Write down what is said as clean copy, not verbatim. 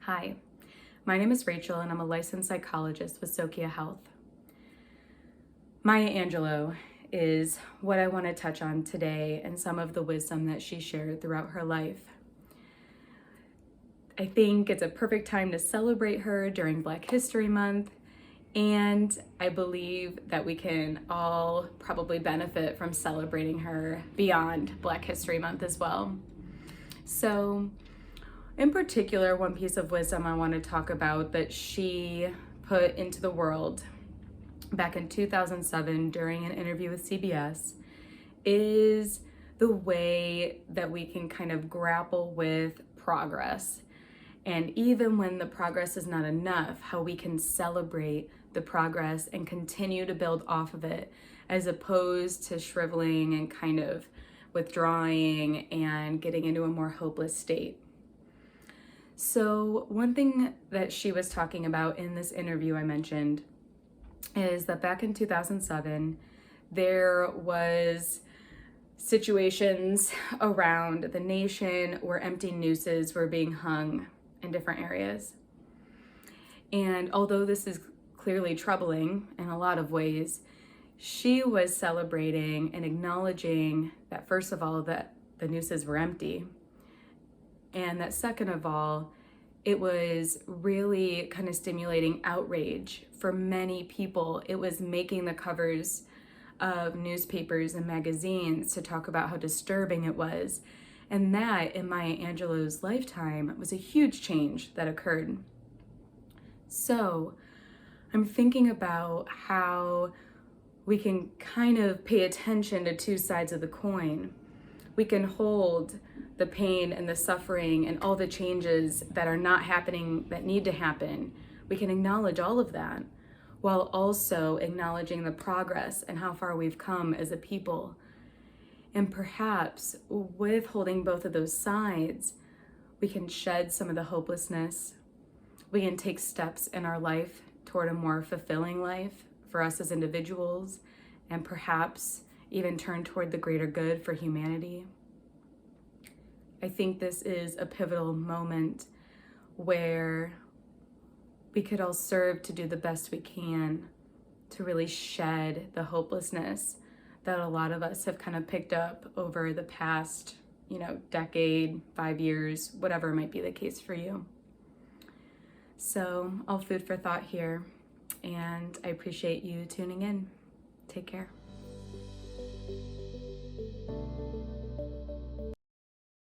Hi, my name is Rachel and I'm a licensed psychologist with Sokia Health. Maya Angelou is what I want to touch on today and some of the wisdom that she shared throughout her life. I think it's a perfect time to celebrate her during Black History Month, and I believe that we can all probably benefit from celebrating her beyond Black History Month as well. So, in particular, one piece of wisdom I want to talk about that she put into the world back in 2007 during an interview with CBS is the way that we can kind of grapple with progress. And even when the progress is not enough, how we can celebrate the progress and continue to build off of it, as opposed to shriveling and kind of withdrawing and getting into a more hopeless state. So one thing that she was talking about in this interview I mentioned is that back in 2007, there was situations around the nation where empty nooses were being hung in different areas. And although this is clearly troubling in a lot of ways, she was celebrating and acknowledging that, first of all, that the nooses were empty, and that second of all, it was really kind of stimulating outrage for many people. It was making the covers of newspapers and magazines to talk about how disturbing it was. And that, in Maya Angelou's lifetime, was a huge change that occurred. So I'm thinking about how we can kind of pay attention to two sides of the coin. We can hold the pain and the suffering and all the changes that are not happening that need to happen. We can acknowledge all of that while also acknowledging the progress and how far we've come as a people. And perhaps with holding both of those sides, we can shed some of the hopelessness. We can take steps in our life toward a more fulfilling life for us as individuals, and perhaps even turn toward the greater good for humanity. I think this is a pivotal moment where we could all serve to do the best we can to really shed the hopelessness that a lot of us have kind of picked up over the past, decade, 5 years, whatever might be the case for you. So all food for thought here, and I appreciate you tuning in. Take care.